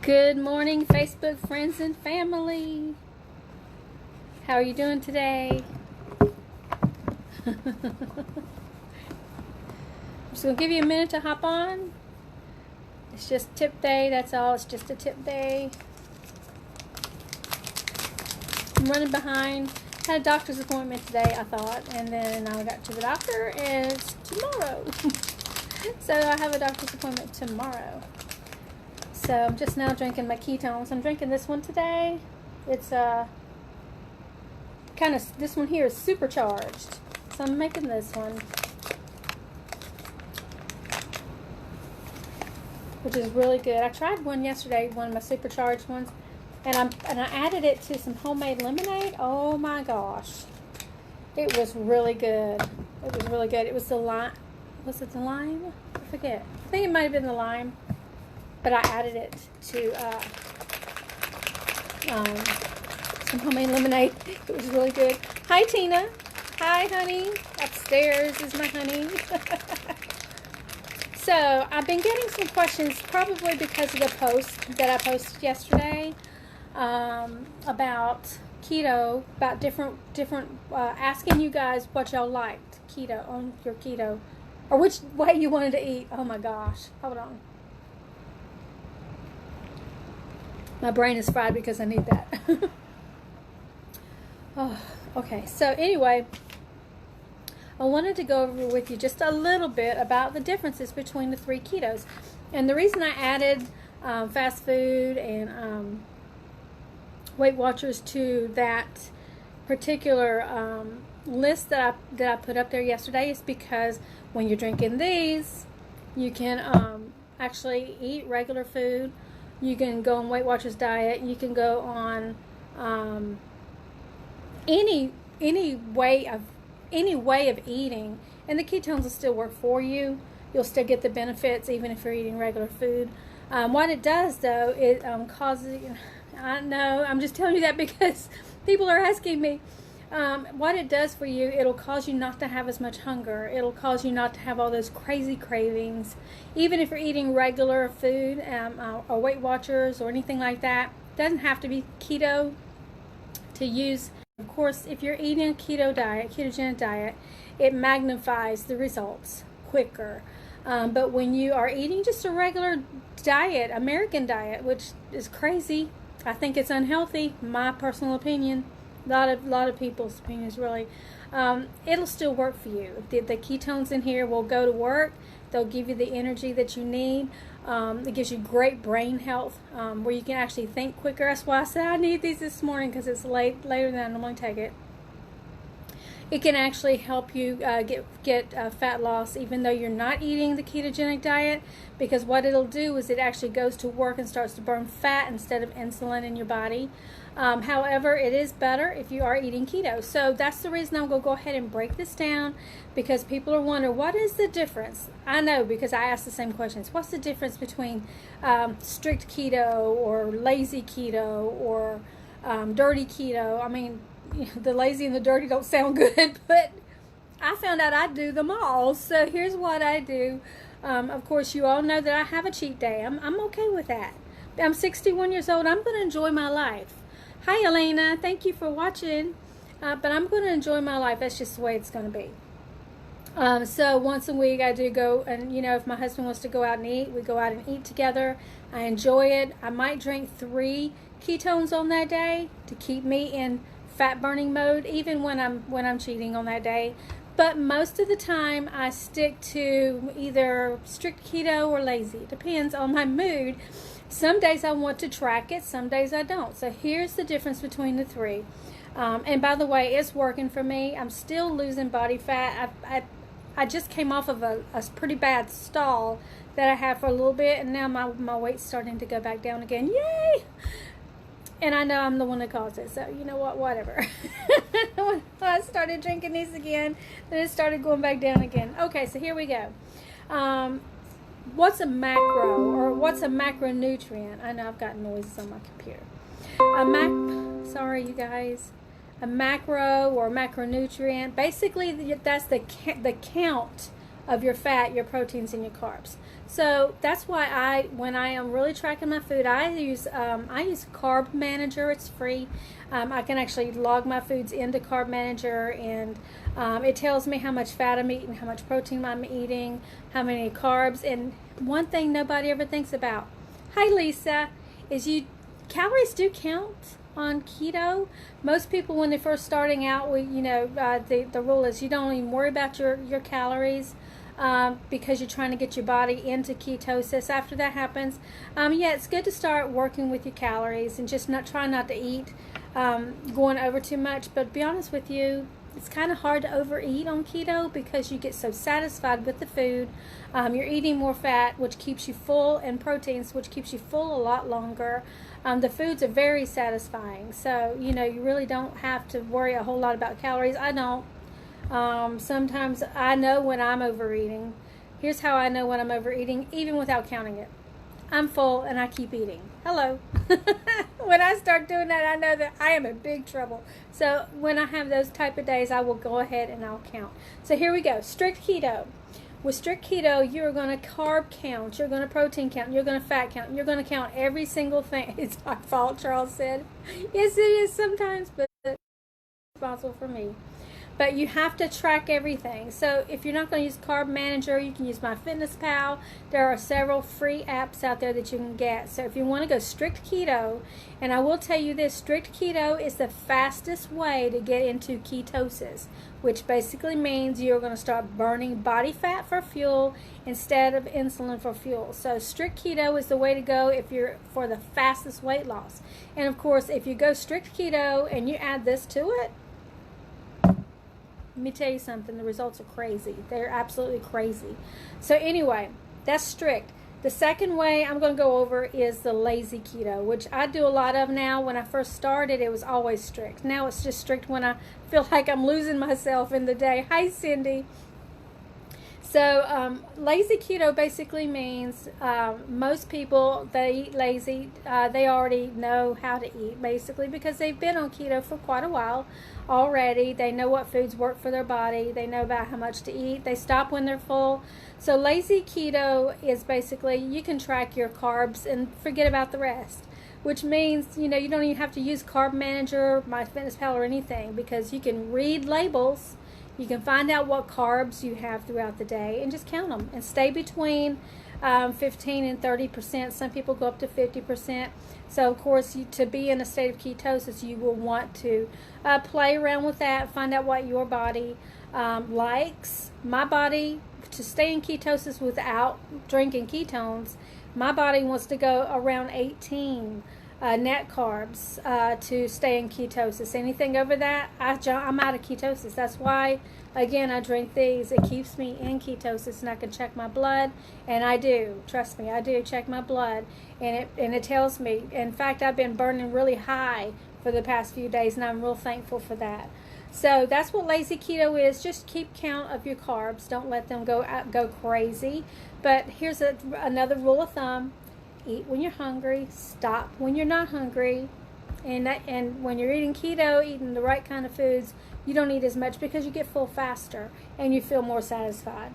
Good morning, Facebook friends and family. How are you doing today? I'm just going to give you a minute to hop on. It's just tip day, that's all. It's just a tip day. I'm running behind. Had a doctor's appointment today, I thought, and then I got to the doctor, and it's tomorrow. So I have a doctor's appointment tomorrow. So I'm just now drinking my ketones. I'm drinking this one today. It's this one here is supercharged. So I'm making this one, which is really good. I tried one yesterday, one of my supercharged ones, and I added it to some homemade lemonade. Oh my gosh, it was really good. It was really good. It was the lime. Was it the lime? I forget. I think it might have been the lime. But I added it to some homemade lemonade. It was really good. Hi, Tina. Hi, honey. Upstairs is my honey. So I've been getting some questions, probably because of the post that I posted yesterday about keto, about different asking you guys what y'all liked keto on your keto, or which way you wanted to eat. Oh my gosh. Hold on. My brain is fried because I need that. Oh, okay. So anyway, I wanted to go over with you just a little bit about the differences between the three ketos. And the reason I added fast food and Weight Watchers to that particular list that I put up there yesterday is because when you're drinking these, you can actually eat regular food. You can go on Weight Watchers diet. You can go on any way of eating, and the ketones will still work for you. You'll still get the benefits even if you're eating regular food. What it does, though, it causes. I know I'm just telling you that because people are asking me. What it does for you, it'll cause you not to have as much hunger. It'll cause you not to have all those crazy cravings. Even if you're eating regular food or Weight Watchers or anything like that, it doesn't have to be keto to use. Of course, if you're eating a ketogenic diet, it magnifies the results quicker. But when you are eating just a regular diet, American diet, which is crazy, I think it's unhealthy, my personal opinion. A lot of people's opinions, really. It'll still work for you. The ketones in here will go to work. They'll give you the energy that you need. It gives you great brain health, where you can actually think quicker. That's why I said I need these this morning, because it's later than I normally take it. It can actually help you get fat loss even though you're not eating the ketogenic diet, because what it'll do is it actually goes to work and starts to burn fat instead of insulin in your body. However, it is better if you are eating keto. So that's the reason I'm going to go ahead and break this down, because people are wondering, what is the difference? I know, because I ask the same questions. What's the difference between strict keto or lazy keto or dirty keto? I mean, the lazy and the dirty don't sound good, but I found out I do them all. So here's what I do. Of course, you all know that I have a cheat day. I'm okay with that. I'm 61 years old. I'm going to enjoy my life. Hi, Elena. Thank you for watching. But I'm going to enjoy my life. That's just the way it's going to be. So once a week I do go, and if my husband wants to go out and eat, we go out and eat together. I enjoy it. I might drink 3 ketones on that day to keep me in fat burning mode, even when I'm cheating on that day. But most of the time I stick to either strict keto or lazy. It depends on my mood. Some days I want to track it, some days I don't. So here's the difference between the 3. And by the way, it's working for me. I'm still losing body fat. I just came off of a pretty bad stall that I had for a little bit, and now my weight's starting to go back down again. Yay! And I know I'm the one that caused it, so you know what, whatever. When I started drinking these again, then it started going back down again. Okay, so here we go. What's a macro, or what's a macronutrient? I know I've got noises on my computer. Sorry, you guys. A macro or macronutrient, basically that's the count of your fat, your proteins, and your carbs. So that's why when I am really tracking my food, I use Carb Manager. It's free. I can actually log my foods into Carb Manager, and it tells me how much fat I'm eating, how much protein I'm eating, how many carbs. And one thing nobody ever thinks about, hi Lisa, is calories do count on keto. Most people, when they're first starting out, the rule is you don't even worry about your calories. Because you're trying to get your body into ketosis. After that happens, it's good to start working with your calories and just try not to eat going over too much. But to be honest with you, it's kind of hard to overeat on keto because you get so satisfied with the food. You're eating more fat, which keeps you full, and proteins, which keeps you full a lot longer. The foods are very satisfying, so you really don't have to worry a whole lot about calories. I don't. Sometimes I know when I'm overeating. Here's how I know when I'm overeating, even without counting it. I'm full and I keep eating. Hello. When I start doing that, I know that I am in big trouble. So when I have those type of days, I will go ahead and I'll count. So here we go. Strict keto. With strict keto, you're going to carb count, you're going to protein count, you're going to fat count, you're going to count every single thing. It's my fault, Charles said. Yes, it is sometimes, but it's responsible for me. But you have to track everything. So if you're not going to use Carb Manager, you can use MyFitnessPal. There are several free apps out there that you can get. So if you want to go strict keto, and I will tell you this, strict keto is the fastest way to get into ketosis, which basically means you're going to start burning body fat for fuel instead of insulin for fuel. So strict keto is the way to go if you're for the fastest weight loss. And of course, if you go strict keto and you add this to it, let me tell you something, the results are crazy. They're absolutely crazy. So anyway, that's strict. The second way I'm going to go over is the lazy keto, which I do a lot of now. When I first started, it was always strict. Now it's just strict when I feel like I'm losing myself in the day. Hi, Cindy. So lazy keto basically means most people that eat lazy, they already know how to eat, basically, because they've been on keto for quite a while already. They know what foods work for their body. They know about how much to eat. They stop when they're full. So lazy keto is basically you can track your carbs and forget about the rest, which means you don't even have to use Carb Manager, MyFitnessPal, or anything, because you can read labels. You can find out what carbs you have throughout the day and just count them and stay between 15 and 30%. Some people go up to 50%. So, of course, to be in a state of ketosis, you will want to play around with that, find out what your body likes. My body, to stay in ketosis without drinking ketones, my body wants to go around 18 net carbs to stay in ketosis. Anything over that, I'm out of ketosis. That's why, again, I drink these. It keeps me in ketosis, and I can check my blood, and I do. Trust me, I do check my blood, and it tells me. In fact, I've been burning really high for the past few days, and I'm real thankful for that. So that's what lazy keto is. Just keep count of your carbs. Don't let them go crazy. But here's another rule of thumb. Eat when you're hungry, stop when you're not hungry, and when you're eating keto, eating the right kind of foods, you don't eat as much because you get full faster and you feel more satisfied.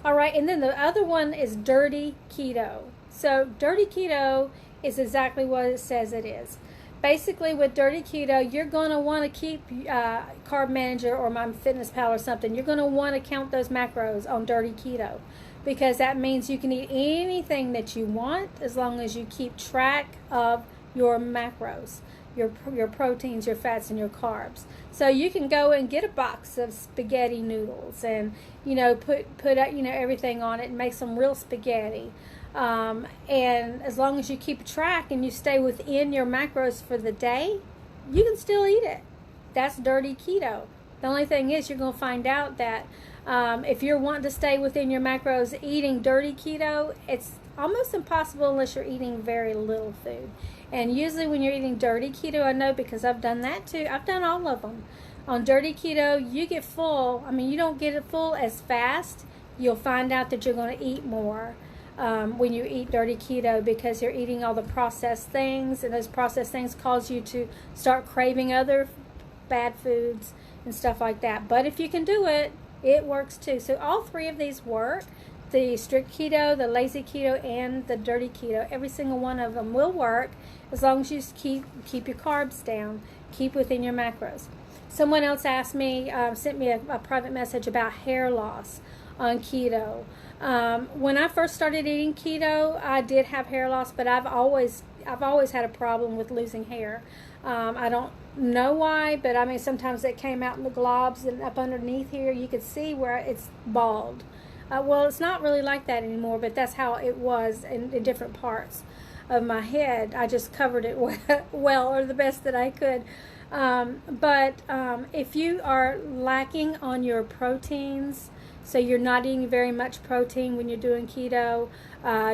All right, and then the other one is dirty keto. So dirty keto is exactly what it says it is. Basically, with dirty keto, you're going to want to keep Carb Manager or MyFitnessPal or something. You're going to want to count those macros on dirty keto, because that means you can eat anything that you want as long as you keep track of your macros, your proteins, your fats, and your carbs. So you can go and get a box of spaghetti noodles and put everything on it and make some real spaghetti. And as long as you keep track and you stay within your macros for the day, you can still eat it. That's dirty keto. The only thing is you're going to find out that if you're wanting to stay within your macros eating dirty keto, it's almost impossible unless you're eating very little food. And usually when you're eating dirty keto, I know because I've done that too. I've done all of them. On dirty keto, you get full. I mean, you don't get it full as fast. You'll find out that you're going to eat more when you eat dirty keto, because you're eating all the processed things, and those processed things cause you to start craving other bad foods and stuff like that. But if you can do it, It works too. So all three of these work. The strict keto, the lazy keto, and the dirty keto. Every single one of them will work as long as you keep your carbs down, keep within your macros. Someone else asked me, sent me a private message about hair loss on keto. When I first started eating keto, I did have hair loss, but I've always had a problem with losing hair. I don't know why, but I mean sometimes it came out in the globs and up underneath here. You could see where it's bald. Well, it's not really like that anymore, but that's how it was in different parts of my head. I just covered it well, or the best that I could. But if you are lacking on your proteins, so you're not eating very much protein when you're doing keto,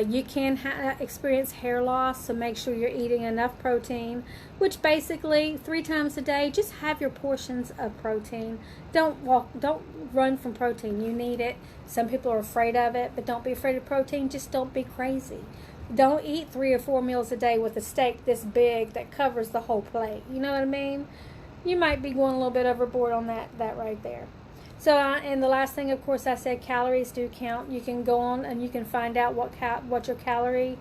you can experience hair loss, so make sure you're eating enough protein, which basically 3 times a day, just have your portions of protein. Don't run from protein. You need it. Some people are afraid of it, but don't be afraid of protein. Just don't be crazy. Don't eat 3 or 4 meals a day with a steak this big that covers the whole plate. You know what I mean? You might be going a little bit overboard on that right there. So, and the last thing, of course, I said calories do count. You can go on and you can find out what your calorie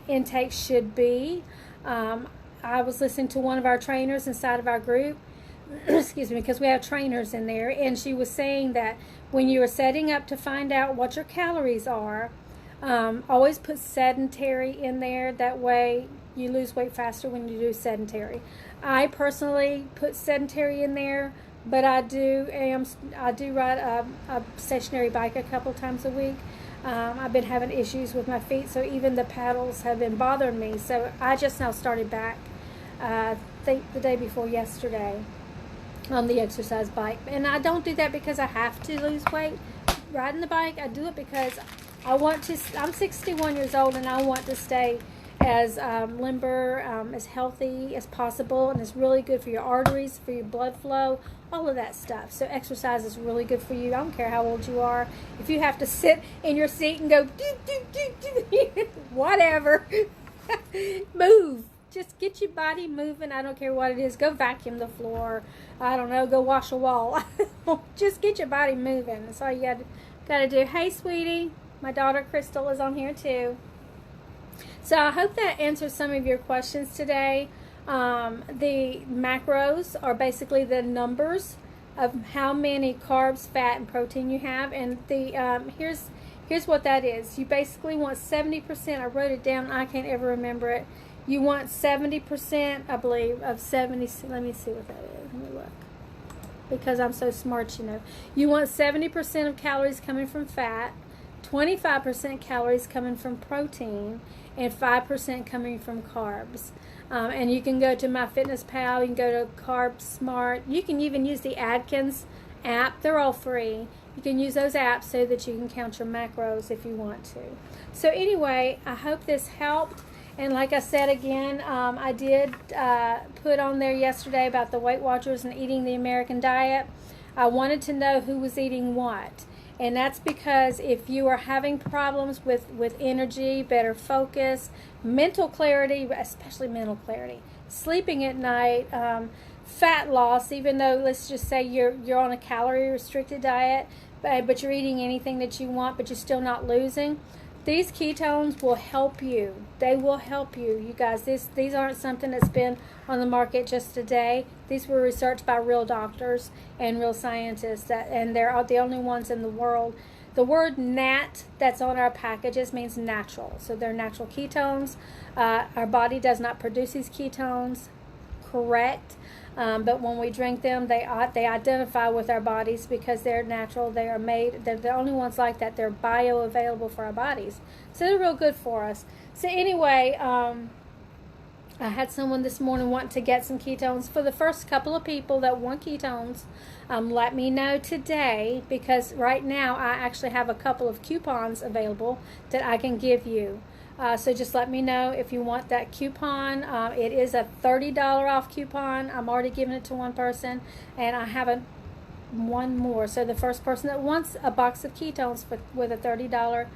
intake should be. I was listening to one of our trainers inside of our group, excuse me, because we have trainers in there, and she was saying that when you are setting up to find out what your calories are, always put sedentary in there. That way you lose weight faster when you do sedentary. I personally put sedentary in there, but I do ride a stationary bike a couple times a week. I've been having issues with my feet, so even the paddles have been bothering me. So I just now started back, I think the day before yesterday, on the exercise bike. And I don't do that because I have to lose weight riding the bike. I do it because I want to. I'm 61 years old, and I want to stay as limber, as healthy as possible, and it's really good for your arteries, for your blood flow, all of that stuff. So exercise is really good for you. I don't care how old you are. If you have to sit in your seat and go, whatever, move. Just get your body moving. I don't care what it is. Go vacuum the floor. I don't know. Go wash a wall. Just get your body moving. That's all you got to do. Hey, sweetie. My daughter Crystal is on here too. So I hope that answers some of your questions today. The macros are basically the numbers of how many carbs, fat, and protein you have. And the here's what that is. You basically want 70%. I wrote it down. I can't ever remember it. You want 70%, I believe, of 70. Let me see what that is. Let me look. Because I'm so smart, you know. You want 70% of calories coming from fat, 25% calories coming from protein, and 5% coming from carbs. And you can go to MyFitnessPal, you can go to Carb Smart. You can even use the Atkins app. They're all free. You can use those apps so that you can count your macros if you want to. So anyway, I hope this helped. And like I said again, I did put on there yesterday about the Weight Watchers and eating the American diet. I wanted to know who was eating what. And that's because if you are having problems with energy, better focus, mental clarity, especially mental clarity, sleeping at night, fat loss, even though let's just say you're on a calorie restricted diet, but you're eating anything that you want, but you're still not losing, these ketones will help you. They will help you. You guys, these aren't something that's been on the market just today. These were researched by real doctors and real scientists, and they're the only ones in the world. The word nat that's on our packages means natural. So they're natural ketones. Our body does not produce these ketones, correct? But when we drink them, they identify with our bodies because they're natural. They are made. They're the only ones like that. They're bioavailable for our bodies, so they're real good for us. So anyway, I had someone this morning want to get some ketones. For the first couple of people that want ketones, let me know today, because right now I actually have a couple of coupons available that I can give you. So just let me know if you want that coupon. It is a $30 off coupon. I'm already giving it to one person, and I have one more. So the first person that wants a box of ketones with a $30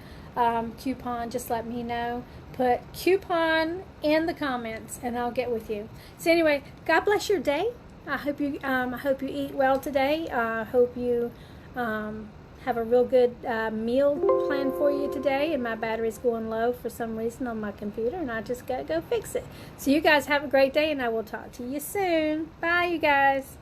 coupon, just let me know. Put coupon in the comments, and I'll get with you. So anyway, God bless your day. I hope you eat well today. I hope you have a real good meal planned for you today, and my battery's going low for some reason on my computer, and I just gotta go fix it. So you guys have a great day, and I will talk to you soon. Bye, you guys.